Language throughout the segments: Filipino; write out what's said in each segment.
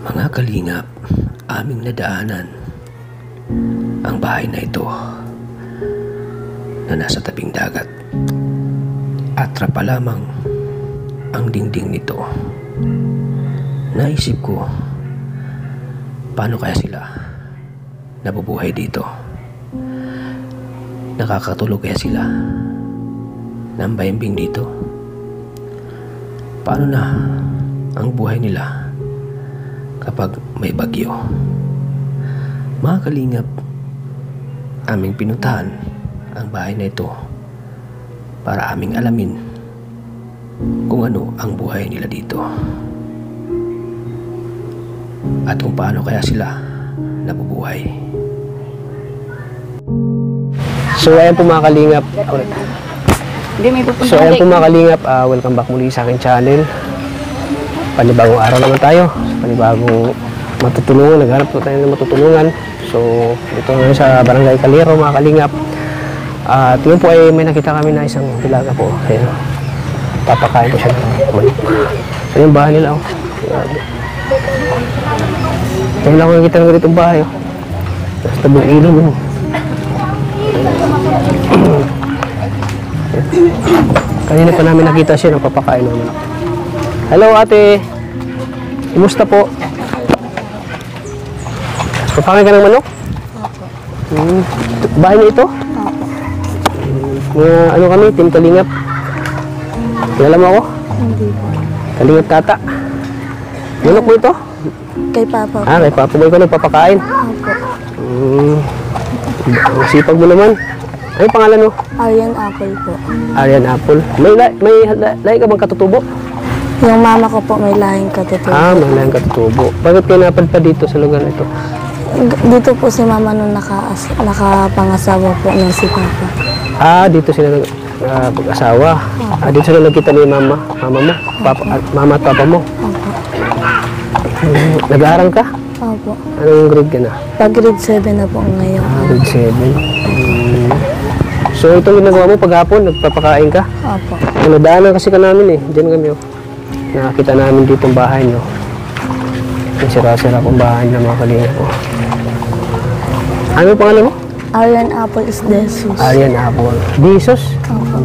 Mga kalingap, aming nadaanan ang bahay na ito na nasa tabing dagat. Atra pa lamang ang dingding nito. Naisip ko, paano kaya sila nabubuhay dito? Nakakatulog kaya sila ng baimbing dito? Paano na ang buhay nila kapag may bagyo? Mga kalingap, aming pinuntahan ang bahay na ito para aming alamin kung ano ang buhay nila dito at kung paano kaya sila nabubuhay. So ayan po mga kalingap. So ayan po mga kalingap, welcome back muli sa aking channel. Panibagong araw naman tayo, panibagong matutulungan, naghanap po tayo ng matutulungan. So ito ngayon sa Barangay Calero mga kalingap. At yun po ay may nakita kami na isang bilaga po. Ayan, papakain po siya ng manok. So yung bahay nila, oh. Ngayon lang ako nakita ng ganitong bahay, oh. Nasa tabing ilog, oh. Kanina pa namin nakita siya ng papakain ng manok. Hello ate, kumusta po? Papakain ka ng manok? Opo. Bahay niyo ito? Opo. Mga ano kami, Team Kalingap. Kilala mo ako? Hindi po. Kalingap Tata. Manok mo ito? Kay Papa po. Kay Papa mo ikaw nagpapakain. Opo. Sipag mo naman. Ano pangalan mo? Aryan Apple po. Aryan Apple. May lahi ka bang katutubo? Yung mama ko po may lahing katutubo. May lahing katutubo. Bakit kayo napadpa dito sa lugar na ito? Dito po si mama nung nakapangasawa po ng si Papa. Dito sila pag-asawa. Dito sila nagkita ni mama mo? Mama at papa mo? Opo. Nag-aaral ka? Opo. Anong grade ka na? Pag-grade 7 na po ngayon. Grade 7. So itong ginagawa mo paghapon, nagpapakain ka? Opo. Nadaanan kasi ka namin eh. Diyan kami oh. Nakakita namin dito ang bahay nyo. Yung sira-sira kong bahay na mga kalingap ko. Ano yung pangalan mo? Aryan Apple is Jesus. Aryan Apple. Jesus? Opo.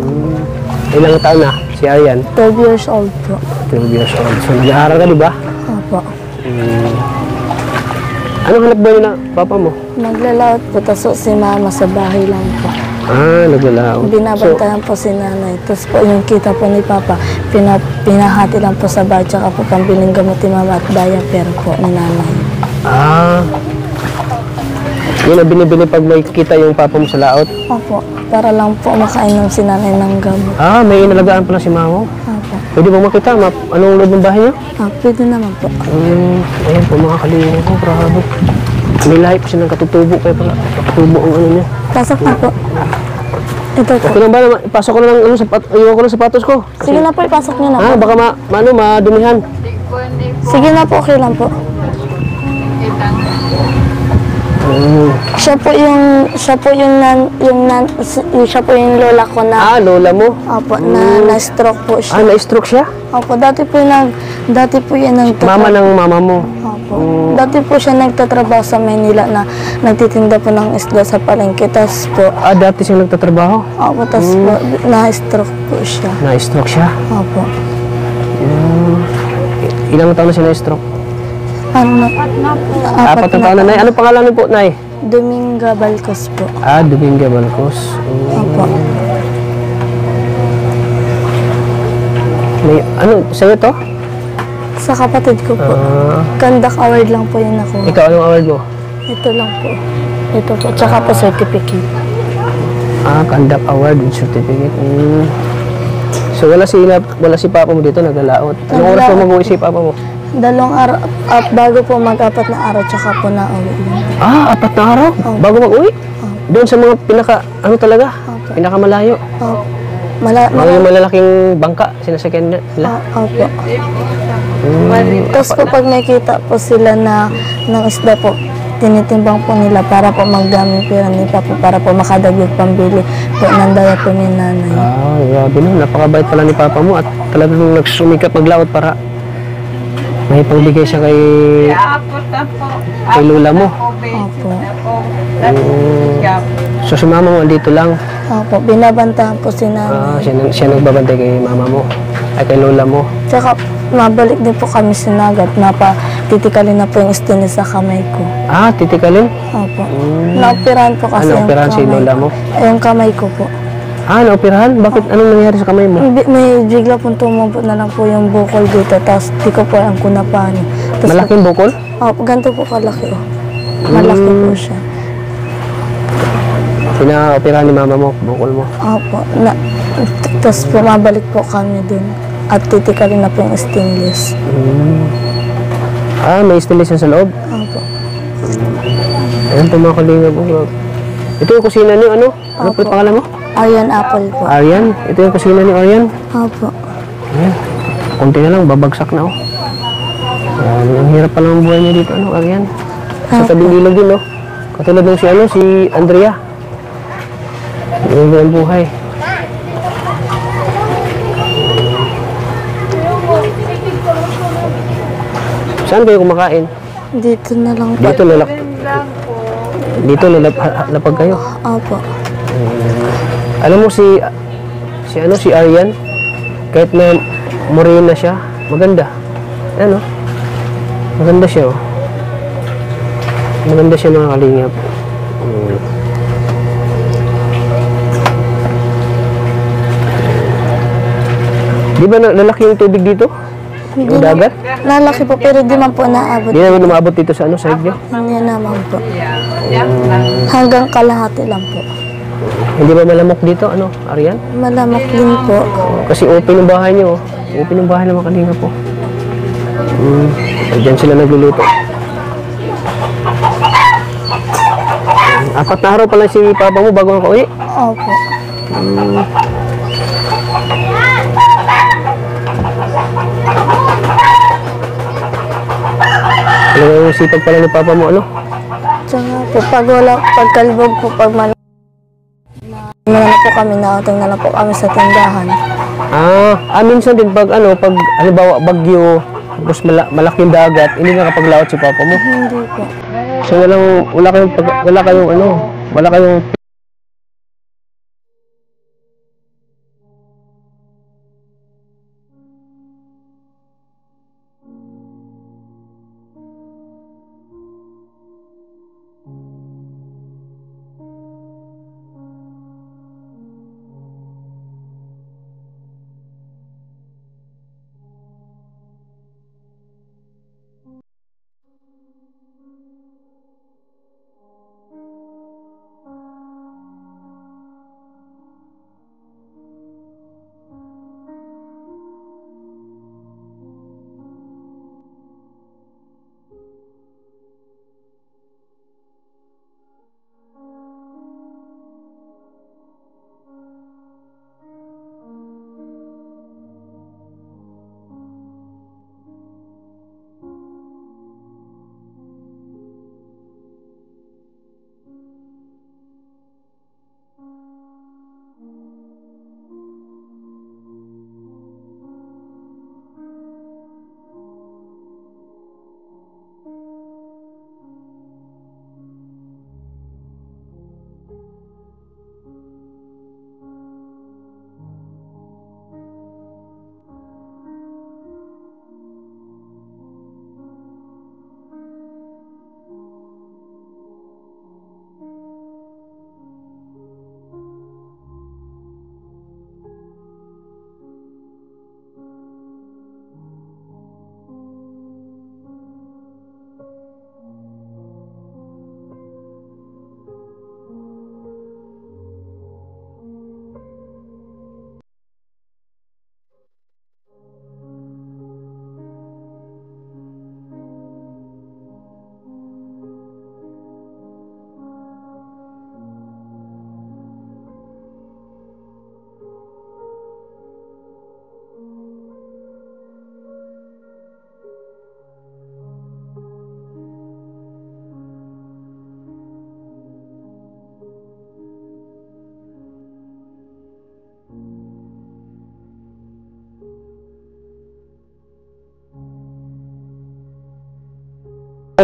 Ilang taon na si Aryan? 12 years old po. 12 years old. So nag-aaral ka di ba? Opo. Anong hanap buhay na papa mo? Naglalaot po, taso si mama sa bahay lang po. Naglalaot. Binabantayan po si nanay. Tapos po yung kita po ni Papa, pinahati lang po sa bahay, tsaka po pambiling gamot ni mama at diaper po ni nanay. Yun ang binibili pag may kita yung papa mo sa laot? Opo, para lang po makainom si nanay ng gamot. May inalagaan pala si mama mo? Opo. Pwede ba makita? Anong loob ng bahay niyo? Pwede naman po. Ayan po mga kalingap ko, grabe. May lahi po siya ng katutubo, kaya pala katutubo ang ano niya. Pasok na po. Ito po. Okay lang ba? Ipasok ko na ng iwan ko ng sapatos ko. Sige na po, ipasok niyo na po. Baka madumihan. Sige na po, okay lang po. Siya po yung lola ko na. Lola mo? Opo, na-stroke po siya. Na-stroke siya? Opo, dati po yan Mama ng mama mo? Opo. Dati po siya nagtatrabaho sa Manila na nagtitinda po ng isda sa palengke. Tapos po, Dati siya nagtatrabaho? opo, tapos po, na-stroke po siya. Na-stroke siya? Opo. Ilang taon na siya na-stroke? Apat na taon na, Nay. Ano pangalan niyo po, Nay? Dominga Balcos po. Dominga Balcos. Opo. Sa'yo to? Sa kapatid ko po. Kandak award lang po yun ako. Ikaw, anong award mo? Ito lang po. Ito po. Tsaka po certificate. Kandak award with certificate. So wala si papa mo dito, naglalaot. Anong oras mo mag-uwi si papa mo? 2 araw, bago po mag-4 na araw, tsaka po na-uwi. 4 na araw? Bago mag-uwi? Doon sa mga talaga? Pinakamalayo? Mga malalaking bangka, sinasakyan nila? Opo. Tapos po pag nakita po sila ng isda po, tinitimbang po nila para po magdaming pera ni Papa, para po makadagdag pambili po ng daya po ni nanay. Grabe na. Napakabait pala ni Papa mo at talagang nagsumikap maglaot para May pangbigay siya kay lola mo. Opo. So si mama mo andito lang. Opo, binabantahan po si nanay. Siya nagbabantay kay mama mo. Ay kay lola mo. Tsaka mabalik din po kami sinagat. Titikalin na po yung stin sa kamay ko. Titikalin? Opo. Naoperahan po kasi yung naoperahan si kamay lola ko. mo? Yung kamay ko po. Naoperahan? Bakit? Anong nangyari sa kamay mo? May bigla pong tumubot na lang po yung bukol dito. Tapos di ko po alam kung na paano. Tapos, Malaking bukol? Opo, ganito po kalaki. Malaki po siya. Pinaoperahan ni mama mo, bukol mo. Opo. Tapos pumabalik po kami dun. At titikalin na po yung stainless. May stainless sa loob? Opo. Ayan po mga kalingap. Ito yung kusina niyo, ano? Ano po yung pangalan mo? Aryan Apple po. Aryan? Ito yung kusina ni Aryan? Opo. Ayan. Kunti na lang, babagsak na, oh. Ayan, ang hirap pa lang ang buhay niya dito, ano, Aryan? Sa tabing ilog din, no? Katulad ng si Andrea. Yung ang buhay. Saan kayo kumakain? Dito na lang po. Dito lapag kayo. Opo. Alam mo si Aryan, kahit na morena siya, maganda. Ano? Maganda siya, oh. Maganda siya mga kalingap. Di ba lalaki yung tubig dito? Yung dagat? Lalaki po pero di man po naabot. Di naman umabot dito sa side niyo? Hindi naman po. Hanggang kalahati lang po. Hindi ba malamok dito, ano, Aryan? Malamok din po. Kasi open yung bahay niyo, oh. Open yung bahay ng mga kalingap po. Diyan sila nagluluto. 4 na araw pa lang si papa mo bago makauwi. Opo. Ano yung sipag pala ni papa mo, ano? Tsaka po pagkalbog po, pag na po kami, nautang na lang po kami sa tindahan. Minsan din pag halimbawa bagyo, tapos malaking dagat, hindi nakapaglaot si papa mo. Hindi po. So wala kayong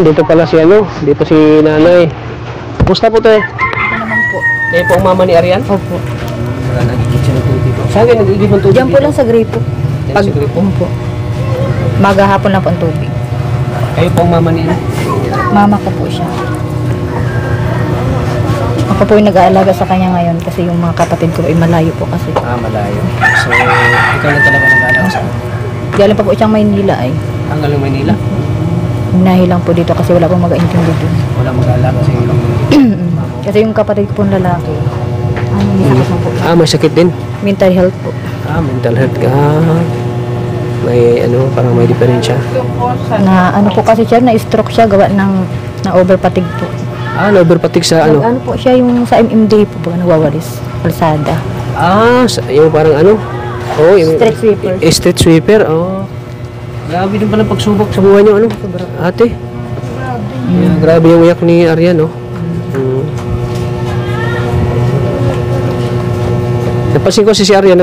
dito pala si ano, dito si nanay. Kumusta po tayo? Ito naman po. Kayo po ang mama ni Arian? Opo. Nagigit siya ng tubig. Saan kayo nagigit ng tubig? Diyan po lang sa gripo. Diyan sa gripo? Po. Maghahapon lang po ang tubig. Kayo po ang mama ni ano? Mama ko po siya. Ako po yung nag-aalaga sa kanya ngayon kasi yung mga kapatid ko ay malayo po kasi. Ah, malayo. So, ikaw na talaga nag-aalaga sa Galing pa po siyang Maynila ay. Ang galing Maynila? Hinahi lang po dito kasi wala pong mag-aintindi dun. Wala mag-aalaga sa iyo. Kasi yung kapatid ko pong lalaki, may sakit na po. Ah, may sakit din? Mental health po. Ah, mental health ka. May ano, parang may diferensya. Na ano po kasi siya, na-stroke siya, gawa ng na-over fatigue po. Ah, na-overfatigue sa ano? Ano po siya yung sa MMD po, pag nagwawalis, kalsada. Ah, yung parang ano? Oh, yung Street sweeper. Street sweeper, oh. Grabe din pala pagsubok sa buhay niyo, ano? Ate. Yeah, grabe yung iyak ni Arian, no? Napansin ko si Arian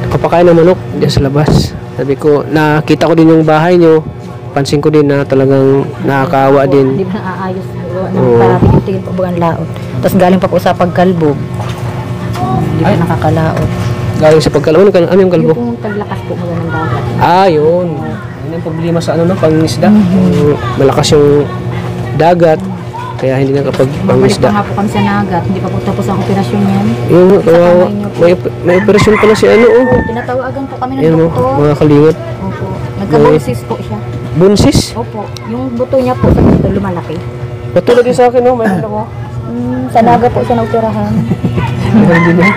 nagpapakain ng manok diyan sa labas. Sabi ko, nakita ko din yung bahay niyo. Pansin ko din na talagang nakakaawa din. Hindi ba naaayos? Para tingin po bugang laot. Tapos galing pa po sa pagkalbog. Hindi pa nakakalaot. Galing sa pagkalbo, ano yung kalbo? Yung taglakas po mga ng dagat. Ah, yun. Yun yung problema sa ano, no, pangisda. Malakas yung dagat, kaya hindi Balik nakapag-pangisda. pa nga po kami sa nagat. Hindi pa po tapos ang operasyon yan. Yung, kamay niyo po. may operasyon pala si ano, oh. Tinatawagan po kami ng Ayan, oh, doktor. mga kalingat. Opo. Nagka-bronchis po siya. Bunsis? Opo. Yung buto niya po sa dito lumalaki. Patulad din sa akin, no, mayroon ako. Sa naga po siya naoperahan. Mayroon din, eh.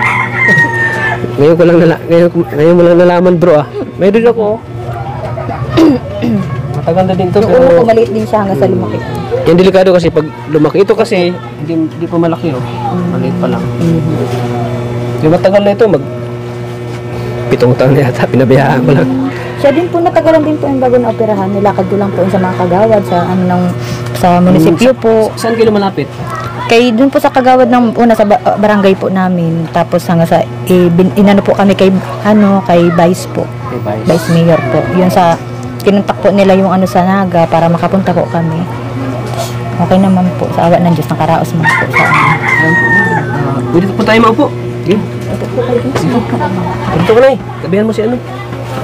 Ngayon mo lang nalaman, bro, ah. Mayroon ako, oh. Matagal na din to, Yung ulo pero ko maliit din siya hanggang sa lumaki. yan delikado kasi pag lumaki. Ito kasi, hindi pa malaki, oh. Maliit pa lang. Yung matagal na ito, 7 taon na yata, pinabayaan ko lang. Siya din po, natagalan din po yung bago na operahan. Nilakad ko lang po yun sa mga kagawad, sa munisipyo po. Saan kayo malapit? Kay dun po sa kagawad ng una sa barangay po namin. Tapos hanggang sa inano po kami kay Vice po. Vice Mayor po. Yun sa kinuntak po nila yung ano sa Naga para makapunta po kami. Okay naman po sa awa ng Diyos, nakaraos man po sa amin. Pwede po tayo maupo. Sige. Dito ka na eh. Tabihan mo si ano?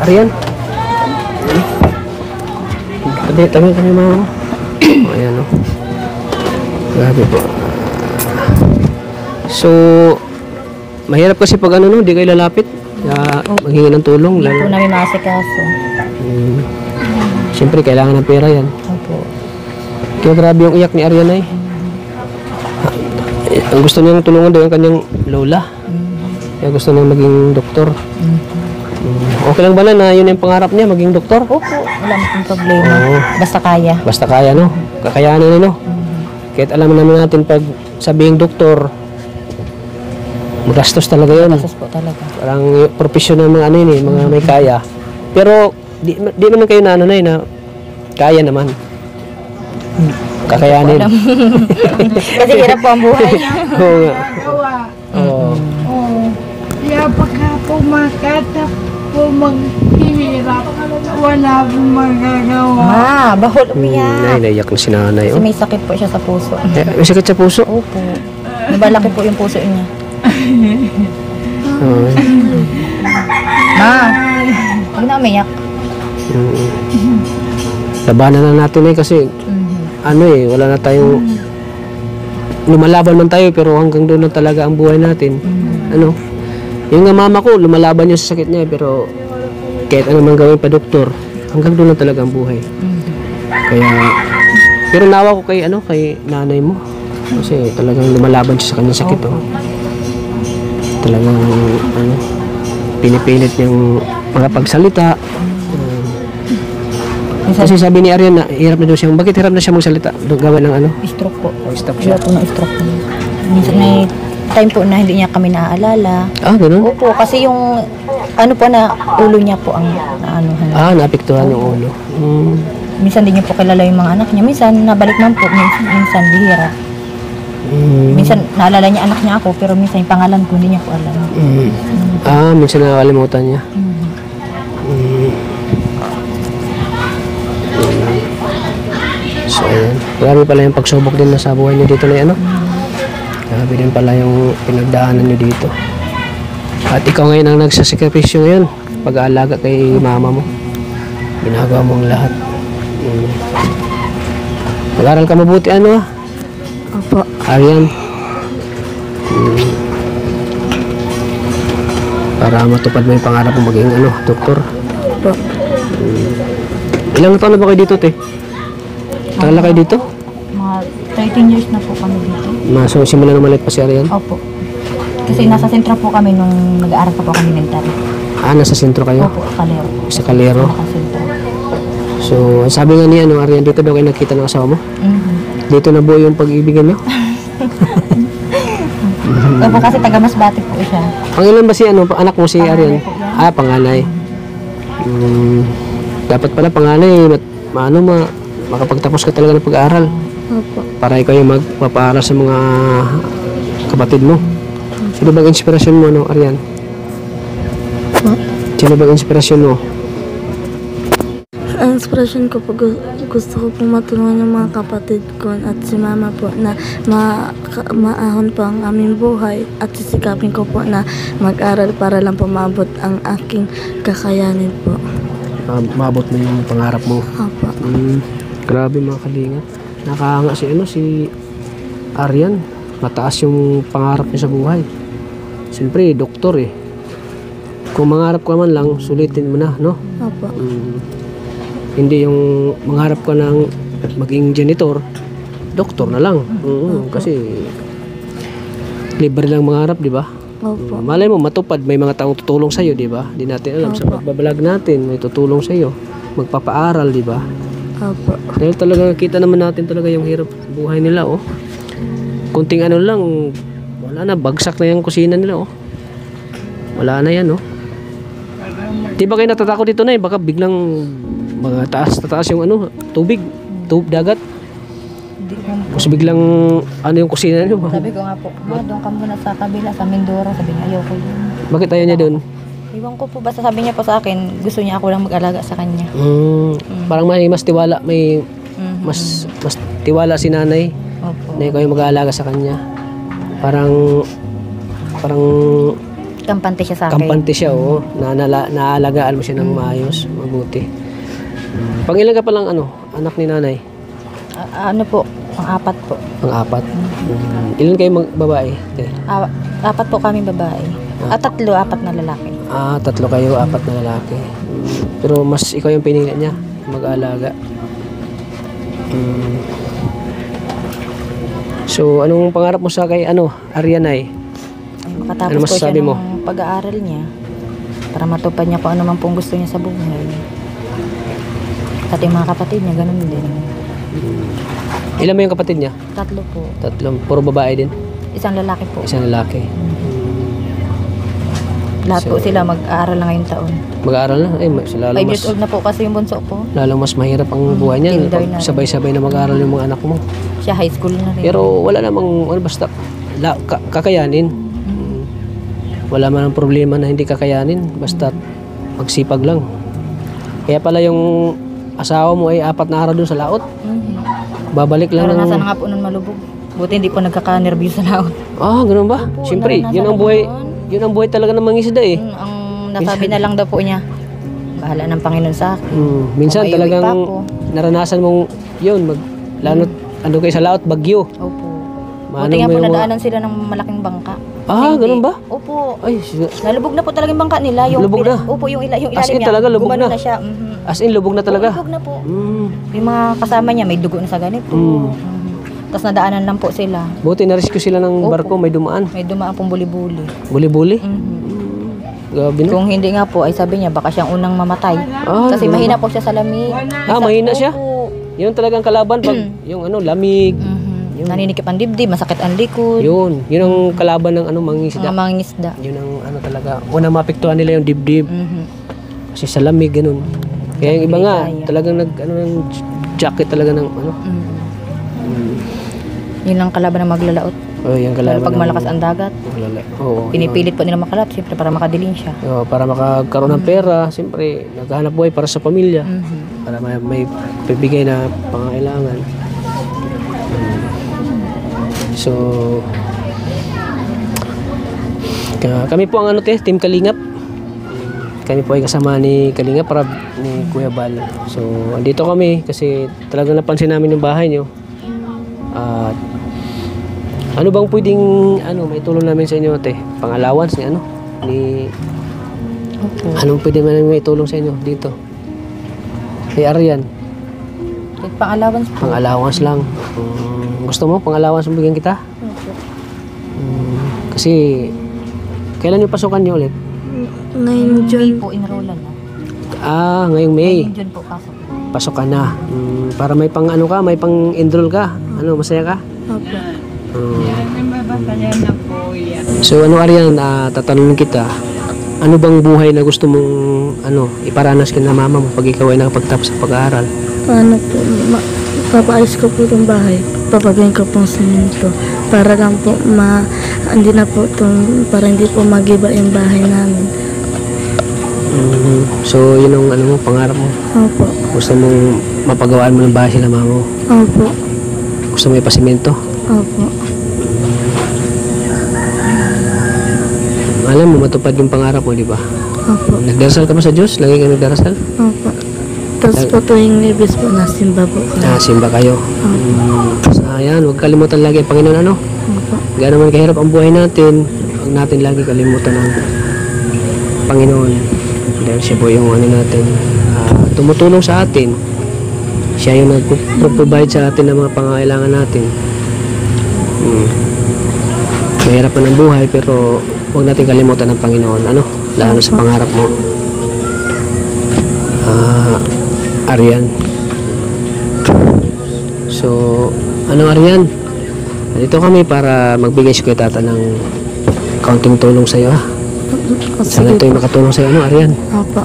Arian. Tabi kami mga ano. Ayan o. Grabe po. So, mahirap kasi pag ano no, di kayo lalapit. Maghingi ng tulong. Hindi po namin masikaso. Siyempre, kailangan ng pera yan. Opo. Kaya grabe yung iyak ni Arian ay. Ang gusto niyang tulungan daw yung kanyang lola. Kaya gusto niyang maging doktor. Okay lang ba na yun yung pangarap niya, maging doktor? Opo, wala mo problema. Oo. Basta kaya. Basta kaya, no? Kakayanin na, no? Kahit alam naman natin pag sabihing doktor, magastos talaga yun. Kasos po talaga. Parang profesyon ng mga ano yun, mga may kaya. Pero, di naman kayo na ano na yun, na kaya naman. Kakayanin. Kasi hirap po ang buhay. Oo nga. Oo. Kaya pagka pumakata po maghihirap, wala pong magagawa. Bahol umiyak. Naiyak na si nanay. Kasi may sakit po siya sa puso. May sakit sa puso? Opo. Nabalaki po yung puso niya. Oo. Huwag na umiyak. Labanan na natin kasi ano wala na tayong lumalaban man tayo pero hanggang doon na talaga ang buhay natin. Ano? Yung nga mama ko, lumalaban niya sa sakit niya pero kahit ano man gawin pa doktor, hanggang doon na talaga ang buhay. Kaya pero nawa ko kay nanay mo kasi talagang lumalaban siya sa kanyang sakit. Oh. Talagang pinipilit niyang makapagsalita. Kasi sabi ni Arian na hirap na daw siya. Bakit hirap na siya magsalita? Gawa ng ano? Stroke po. Stroke siya. Wala po ng stroke po. Minsan may time po na hindi niya kami naaalala. Ah, ganun? Opo, kasi yung ano po na ulo niya po ang naanuhan. Naapektuhan yung ulo. Minsan din niya po kilala yung mga anak niya. Minsan nabalik man po, minsan bihira. Minsan naalala niya anak niya ako, pero minsan yung pangalan ko hindi niya po alam. Minsan nakakalimutan niya. Grabe pala yung pagsubok din na sa buhay niyo dito na ano. Grabe din pala yung pinagdaanan niyo dito. At ikaw ngayon ang nagsasakripisyo ngayon. Pag-aalaga kay mama mo. Ginagawa mo ang lahat. Mag-aral ka mabuti ano ah. Opo. Aryan. Para matupad mo yung pangarap mo maging ano, doktor. Opo. Ilang taon na ba kayo dito, te? Tagal na kayo dito? Mga 13 years na po kami dito. So, simula na maliit pa si Aryan? Opo. Kasi nasa sentro po kami nung nag-aaral pa po kami elementary. Nasa sentro kayo? Opo, Calero. Sa Calero? Nakasentro. So, sabi nga niya, Aryan, dito daw kayo nakita ng asawa mo? Dito na buo yung pag-ibigan niyo? Opo, kasi taga Masbate po siya. Ang ilan ba si anak mo si Aryan? Panganay. Dapat pala panganay, makapagtapos ka talaga ng pag-aaral. Opo. Para ikaw yung magpapaaral sa mga kapatid mo. Sino bang inspirasyon mo, Aryan? Sino bang inspirasyon mo? Ang inspiration ko po, gusto ko po matulungan yung mga kapatid ko at si mama po na maahon po ang aming buhay at sisikapin ko po na mag-aral para lang po maabot ang aking kakayanin po. Maabot mo yung pangarap mo. Opo. Grabe mga kalinga. Nakahanga si Aryan. Mataas yung pangarap niya sa buhay. Siyempre, doktor eh. Kung mangarap ka man lang, sulitin mo na, no? Opo. Hindi yung mangarap ka ng maging janitor, doktor na lang. Kasi libre lang mangarap, di ba? Opo. Malay mo, matupad, may mga taong tutulong sa'yo, di ba? Di natin alam, sa pagbablog natin, may tutulong sa'yo. Magpapaaral, di ba? Opo. Dahil talaga, kita naman natin talaga yung hirap buhay nila, oh. Kunting ano lang, wala na, bagsak na yung kusina nila, oh. Wala na yan, oh. Di ba kayo natatakot dito na eh? Baka biglang mga taas yung ano, tubig, dagat. Kasi biglang ano yung kusina niyo ba? Sabi ko nga po, doon ka muna sa kabila, sa Mindoro. Sabi niya, ayoko yun. Bakit ayaw niya doon? Iwan ko po, basta sabi niya po sa akin, gusto niya ako lang mag-alaga sa kanya. Parang may mas tiwala, mas tiwala si nanay Opo. na ikaw yung mag-aalaga sa kanya. Parang Kampante siya sa akin. kampante siya, oh. Naalagaan mo siya ng maayos, mabuti. Pangilan ka palang anak ni nanay? Ano po, pang-apat po. Pang-apat. Ilan kayo babae? Apat po kami babae. Tatlo, apat na lalaki. Tatlo kayo, apat na lalaki. Pero mas ikaw yung pinili niya, mag-aalaga. So, anong pangarap mo sa kay Aryanay? Makatapos Ano po siya masasabi mo? ng pag-aaral niya para matupad niya kung ano man pong gusto niya sa buhay. At yung mga kapatid niya, ganun din. Ilan mo yung kapatid niya? Tatlo po. Tatlong, puro babae din? Isang lalaki po. Isang lalaki. Lahat po sila mag-aaral na ngayong taon. Mag-aaral na? Lalo 5 years old na po kasi yung bunso po. Lalo mas mahirap ang buhay niya. kinder na rin. Sabay-sabay na mag-aaral yung mga anak mo. Siya high school na rin. Pero wala namang, basta kakayanin. Wala man ang problema na hindi kakayanin. Basta magsipag lang. Kaya pala yung asawa mo ay 4 na araw doon sa laot. Babalik lang Pero nasa na nga po nun malubog. Buti hindi po nagkaka-nervyo sa laot. Ganun ba? Siyempre, naranasan yun ang na buhay. noon. Yun ang buhay talaga ng mangisda eh. Ang nasabi na lang daw po niya, bahala ng Panginoon sa akin. Minsan Kung may uwi pa talagang ako. naranasan mong yun, lalo kayo sa laot, bagyo. Opo. Maano Buti nga mo po yung nadaanan sila ng malaking bangka. Ganun ba? Opo. Ay, Nalubog na po talaga yung bangka nila. Yung Lubog na? Opo, yung ilalim As in niya. talaga, lubog gumano na? siya. as in, lubog na talaga. Lubog na po. Yung mga kasama niya, may dugo na sa ganito. Tapos nadaanan lang po sila. Buti na-rescue sila ng barko, may dumaan. May dumaan pong buli-buli. Buli-buli? Gabi na. Kung hindi nga po, ay sabi niya, baka siyang unang mamatay. Kasi ganun mahina po siya sa lamig. Mahina siya? Opo. Yun talagang kalaban pag yung lamig. Naninikip ang dibdib, masakit ang likod. Yun ang kalaban ng mangingisda. Mga mangingisda. Yun ang talaga. Unang mapektuhan nila yung dibdib. Kasi sa lamig, ganun. Kaya yung iba nga, talagang ng jacket talaga ng Yun ang kalaban ng maglalaot. yung Lalo kalaban pag ng malakas ang dagat. Oo. Pinipilit po nila makalap, siyempre para makadiling siya. Para makakaroon ng pera, siyempre, naghahanap buhay para sa pamilya. Para may bibigay na pangangailangan. So, kami po ang ano te, Team Kalingap. Kami po ay kasama ni Kalingap Rab, ni Kuya Bal. So, andito kami kasi talagang napansin namin yung bahay nyo. At ano bang pwedeng may tulong namin sa inyo te? Pang-allowance ni ni anong pwede man may tulong sa inyo dito? Kay Arian. Kahit pang-allowance po. Pang-allowance lang. Gusto mo pang-allowance bigyan kita? Kasi kailan yung pasukan niyo ulit? 9 June. May po enrollan na. Ngayong May. June po pasok. Pasok ka na. Para may pang may pang enroll ka. Masaya ka? Opo. So Arian, tatanungin kita, ano bang buhay na gusto mong iparanas ka na mama mo pag ikaw ay nakapagtapos sa pag-aaral? Ano po, papaayos ko po itong bahay. Papagayin ko pong simento. Para lang po hindi na po para hindi po magiba yung bahay namin. So yun ang mo, pangarap mo? Opo. Gusto mong mapagawaan mo ng bahay sila mama mo? Opo. Gusto mo ipasimento? Opo. Alam mo, matupad yung pangarap mo, di ba? Opo. Nagdarasal ka ba sa Diyos? Lagi ka nagdarasal? Opo. Tapos po tuwing Libis po, nasimba po ko. Simba kayo. Ayan, huwag kalimutan lagi ang Panginoon, Opo. Gano'n man kahirap ang buhay natin, huwag natin lagi kalimutan ang Panginoon. Dahil siya po yung natin, tumutulong sa atin. Siya yung nag-provide sa atin ng mga pangangailangan natin. Mahirap man ang buhay, pero huwag natin kalimutan ang Panginoon. Lalo sa pangarap mo. Arian. So, Arian? Dito kami para magbigay si Kuya Tata ng kaunting tulong sa iyo, ha? Sana ito yung makatulong sa iyo, Arian? Opo.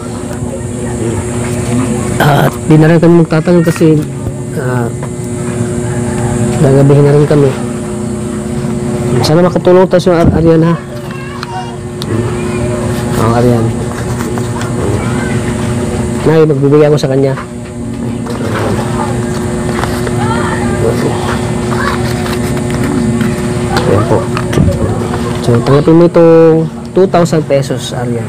At di na rin kami magtatanong kasi gagabihin na rin kami. Sana makatulong tayo sa Arian, ha? Arian. Nay, magbibigay ako sa kanya. Ayan po. So, tanggapin mo itong 2,000 pesos, Arian.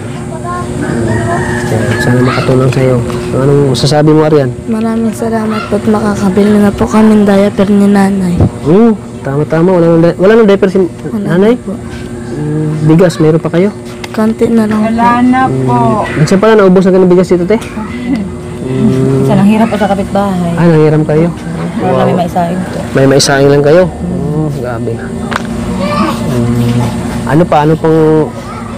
Sana makatulong sa iyo. Anong masasabi mo, Arian? Maraming salamat po at makakabili na po kami ng diaper ni nanay. Tama-tama. Wala nang diaper si nanay? Po. Bigas, mayroon pa kayo? Kanti na lang po. Wala na po. Minsan pala, naubos na ka ng bigas dito, te? Isa lang hirap po sa kapitbahay. Nanghiram kayo? Wala kami maisaing po. May maisaing lang kayo? Grabe. Ano pang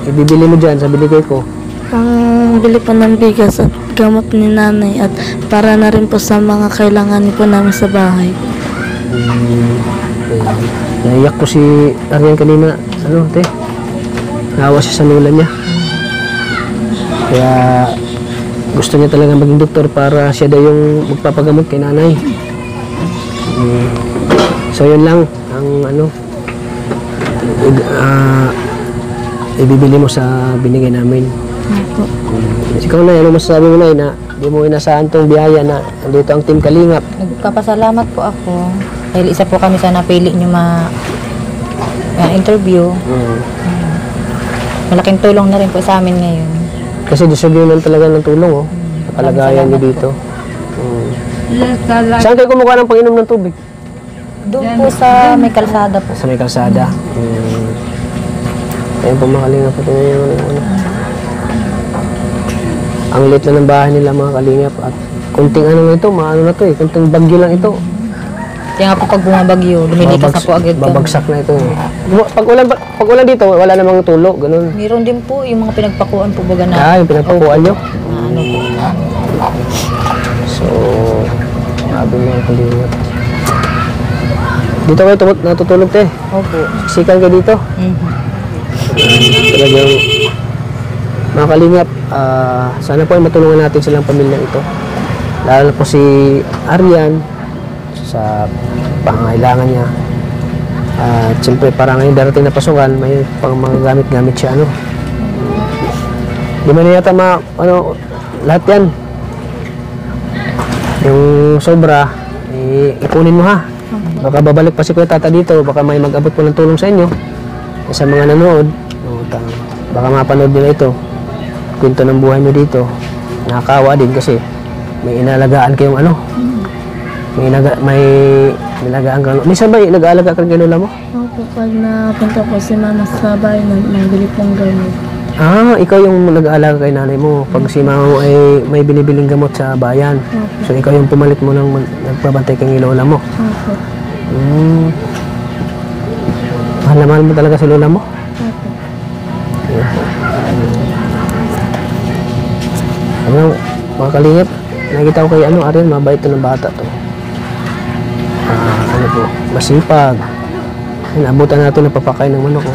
ibibili mo dyan sa binigay ko? Pang bili po ng bigas at gamot ni nanay at para na rin po sa mga kailangan po namin sa bahay. Naiyak ko si Arian kanina. Te? Nahawa siya sa lula niya. Kaya gusto niya talaga maging doktor para siya daw yung magpapagamot kay nanay. So yun lang ang ibibili mo sa binigay namin. Ikaw na, ano masasabi mo na di mo inasahan tong biyaya na andito ang Team Kalingap? Nagpapasalamat po ako. Dahil isa po kami sa napili nyo interview. Malaking tulong na rin po sa amin ngayon. Kasi deserve naman talaga ng tulong, Kalagayan niyo dito. Saan kayo kumukuha ng panginom ng tubig? Doon po sa may kalsada po. Sa may kalsada. Ayun po mga kalingap. Ang lit na ng bahay nila mga kalingap. At kunting ito, na to kunting bagyo lang ito. Kaya nga po pag bumabagyo, lumilikas na po agad. Babagsak na ito. Pag ulan dito, wala namang tulo, ganun. Meron din po yung mga pinagpakuan po baga na. Yung pinagpakuan nyo? Ano po. So, sabi mga kalingap. Dito kayo natutulog, te? Opo. Siksikan kayo dito? Talagang mga kalingap, sana po ay matulungan natin silang pamilya ito. Lalo po si Arian sa pangangailangan niya. At siyempre para ngayon darating na pasukan, may pang mga gamit-gamit siya. Di man yata lahat yan. Yung sobra, ipunin mo, ha? Baka babalik pa si Kuya Tata dito, baka may mag-abot po ng tulong sa inyo. Sa mga nanood, baka mapanood nila ito. Kwento ng buhay mo dito. Nakakawa din kasi may inalagaan kayong ano. May nilagaan ka. Minsan ba nag-aalaga ka kay lola mo? Opo, pag napunta po si mama sa bahay, nagbili pong gamot. Ah, ikaw yung nag-aalaga kay nanay mo. Pag si mama mo ay may binibiling gamot sa bayan. So ikaw yung pumalit mo ng nagpabantay kay lola mo. Opo. Mahal na mahal mo talaga si lola mo? Opo. Ano, mga kalingap, nakikita ko kay Arian, mabait to ng bata to. Ano po, masipag. Nabutan natin nagpapakain ng manok.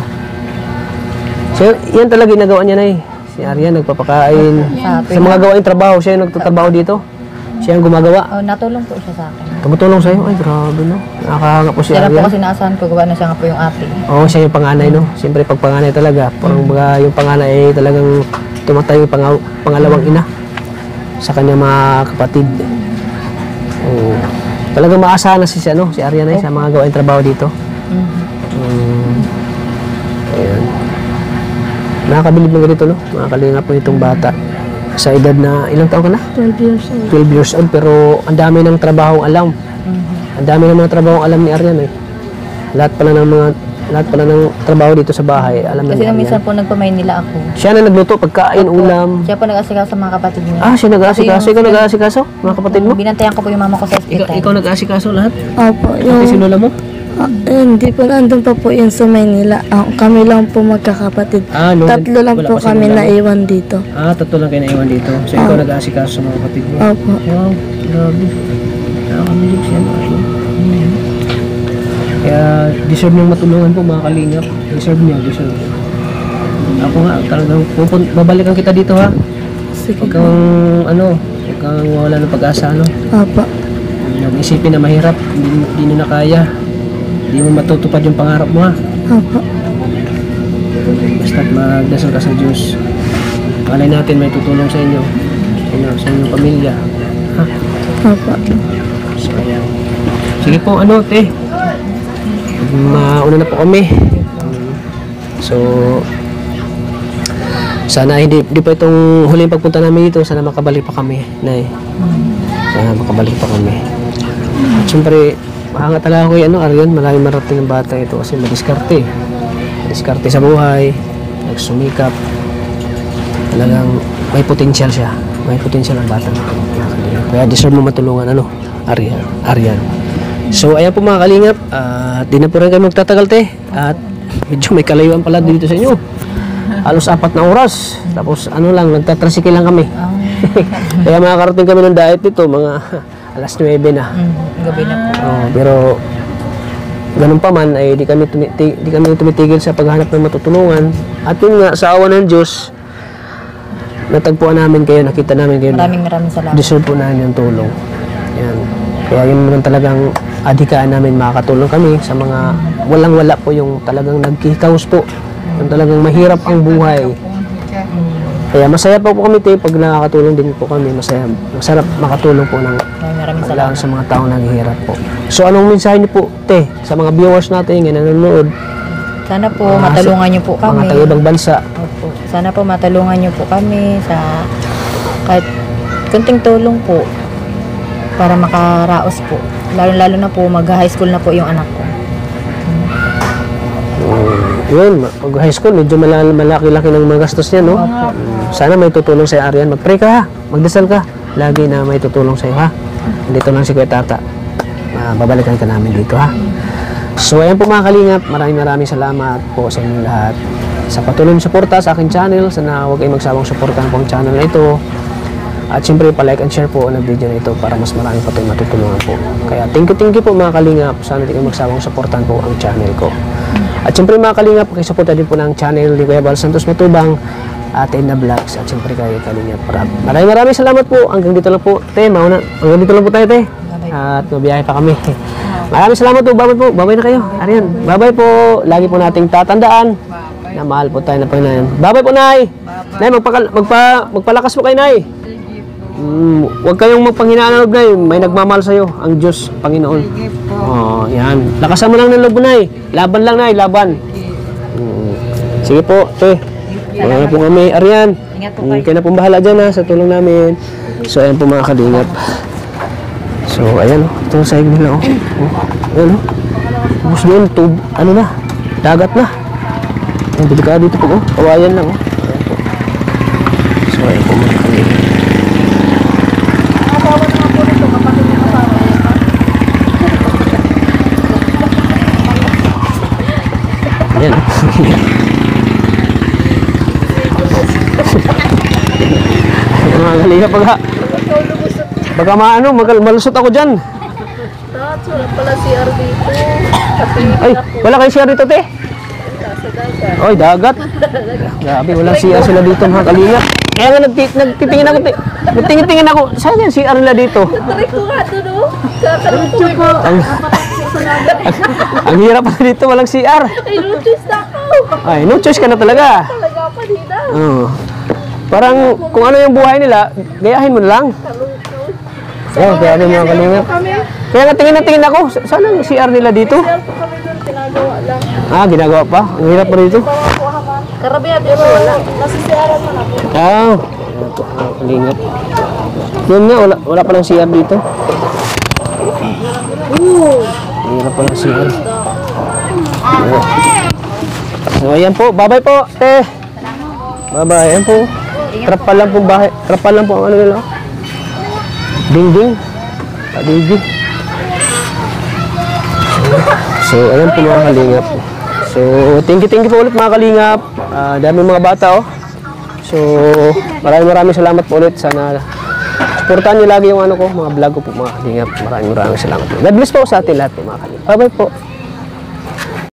So, yan talaga ginagawa niya na eh. Si Arian nagpapakain. Sa mga gawain trabaho, siya yung nagtatrabaho dito. Siya yung gumagawa. Oh, natulong po siya sa akin. Tumutulong sa'yo? Ay, grabe no. Nakakahanga po si Siya na po Arian. kasi naasahan ko, gawa na siya nga po yung ate. Oo, siya yung panganay no. Siyempre pag panganay talaga, parang mga yung panganay ay talagang tumatayo yung pangalawang ina sa kanyang mga kapatid. Oo. Talagang maasahan na si Arian ay sa mga gawain trabaho dito. Ayan. Nakakabilib ng ganito, no? Nakakalinga po itong bata. Sa edad na, ilang taon ka na? 12 years old. 12 years old, pero ang dami ng trabahong alam. Ang dami ng mga trabahong alam ni Arian, eh. Lahat pala ng trabaho dito sa bahay, alam Kasi ni nung Arian. minsan po nagpamaynila ako. Siya na nagluto, pagkain, ulam. Siya po nag-asikaw sa mga kapatid niya. Ah, siya nag-aasikaso. Ikaw nag-aasikaso, mga kapatid mo? Binantayan ko po yung mama ko sa ospital. Ikaw nag-aasikaso lahat? Opo, Pati si lola mo? hindi po, nandun pa po yun sa Maynila. Kami lang po magkakapatid. No, Tatlo lang wala po pa si kami lola mo? naiwan dito. Tatlo lang kayo naiwan dito. So, ikaw nag-aasikaso sa mga kapatid mo? Opo. Wow, grabe. Nakakamilig siya. Kaya, deserve niyang matulungan po mga kalingap. Deserve niya. Ako nga, talagang babalikan kita dito ha. Sige. Huwag kang wala ng pag-asa, ano. Opo. Nag-isipin na mahirap, hindi na kaya. Hindi mo matutupad yung pangarap mo ha. Opo. Basta't magdasal ka sa Diyos. Malay natin may tutulong sa inyo. Sa inyong pamilya. Ha? Opo. So, ayan. Sige po, te. Mauna na po kami. So, sana hindi pa itong huling pagpunta namin dito. Sana makabalik pa kami, Nay. Sana makabalik pa kami. At syempre, mahanga talaga ko yung Arian. Maraming marating ng bata ito kasi madiskarte. Madiskarte sa buhay. Nagsumikap. Talagang may potensyal siya. May potensyal ang bata. Kaya deserve mo matulungan, Arian. So, ayan po mga kalingap. Di na po rin kami magtatagal, te. At medyo may kalayuan pala dito sa inyo. Halos 4 na oras. Tapos nagtatricycle lang kami. Kaya makakarating kami ng diet dito, mga alas 9 na. Gabi na po. Pero ganun pa man, ay di kami tumitigil sa paghanap ng matutulungan. At yun nga, sa awa ng Diyos, natagpuan namin kayo, nakita namin kayo. Maraming salamat. Deserve po namin yung tulong. Yan. Kaya yun naman talagang adikaan namin, makakatulong kami sa mga walang-wala po, yung talagang nagkikaos po. Yung talagang mahirap ang buhay. Kaya masaya po kami, te, pag nakakatulong din po kami. Masarap makatulong po ng Maraming lang salamat. sa mga taong naghihirap po. So, anong mensahe niyo po, te, sa mga viewers natin na nanonood? Sana po matulungan niyo po kami. Mga taga-ibang bansa. Opo. Sana po matulungan niyo po kami sa kahit kunting tulong po para makaraos po. Lalo na po mag-high school na po yung anak ko. Yun, pag high school, medyo malaki-laki ng mga gastos niya, no? Sana may tutulong sa Arian. Mag-pray ka ha, magdasal ka. Lagi na may tutulong sa iyo ha. Dito lang si Kuya Tata. Babalikan ka namin dito ha. So ayan po mga kalingap, maraming salamat po sa inyong lahat. Sa patuloy na suporta sa aking channel, sana huwag kayong magsawang suportahan po ang channel na ito. At siyempre pa-like and share po ang video na ito para mas marami pa tayong matutulungan po. Kaya thank you po mga kalingap. Sana hindi kayo magsawang suportahan po ang channel ko. At siyempre mga kalingap, pakisuporta din po ng channel ni Kuya Bal Santos Matubang at Edna Vlogs. At siyempre kayo kalingap. Maraming salamat po. Hanggang dito lang po. Hanggang dito lang po tayo, te. At mabiyahe pa kami. Maraming salamat po. Babay na kayo. Arian. Babay po. Lagi po nating tatandaan na mahal po tayo na Panginoon. Babay po, Nay. Nay, magpalakas po kayo, Nay. Huwag kayong magpanghinaan ng Nay. May nagmamahal sa'yo. Ang Diyos, Panginoon. Sige po. Oh, yan. Lakasan mo lang ng loob mo, Nay. Laban lang, Nay. Laban. Sige po, te. Wala na po kami. Arian. Ingat po kayo. Kayo na pong bahala dyan, ha, sa tulong namin. So, ayan po mga kalingap. So, ayan, oh. Ito sa nila, oh. Ayan, oh. Tapos yun, ano na, dagat na. Ayan, delikado dito po, oh. Kawayan lang, oh. Ayan po. So, ayan po mga kalingap. Ayan, mga kalingap, baka maano, malusot ako dyan. Wala pala CR dito. Ay, wala kayo CR dito, te? Oy, dagat. Grabe, walang CR sila dito, mga kalingap. Kaya nga nagtitingin ako, te. Nagtingin-tingin ako, saan yung CR nila dito? Ang hirap pa dito, walang CR. Ay, no choice na ako. Ay, no choice ka na talaga. Talaga pa dito. Oo. Parang kung ano yung buhay nila, gayahin mo na lang. Oh, kaya mga kalingap. Kaya nga tingin ako, saan ang CR nila dito? Kami doon, ginagawa lang. Ah, ginagawa pa? Ang hirap pa dito. Karabihan dito, wala. Nasa CR man ako. Ah, kalingap. Yun nga, wala palang CR dito. Hirap palang CR. So, ayan po. Bye-bye po, te. Bye-bye. Ayan po. Trapal lang po bahay. Trapal lang po ang ano nila. Ding-ding. Ding-ding. So, ayan po mga kalingap. So, thank you po ulit mga kalingap. Dami mga bata, oh. So, maraming salamat po ulit. Sana supportahan niyo lagi yung ano ko, mga vlog ko po mga kalingap. Maraming salamat po. God bless po sa atin lahat po mga kalingap. Bye-bye po.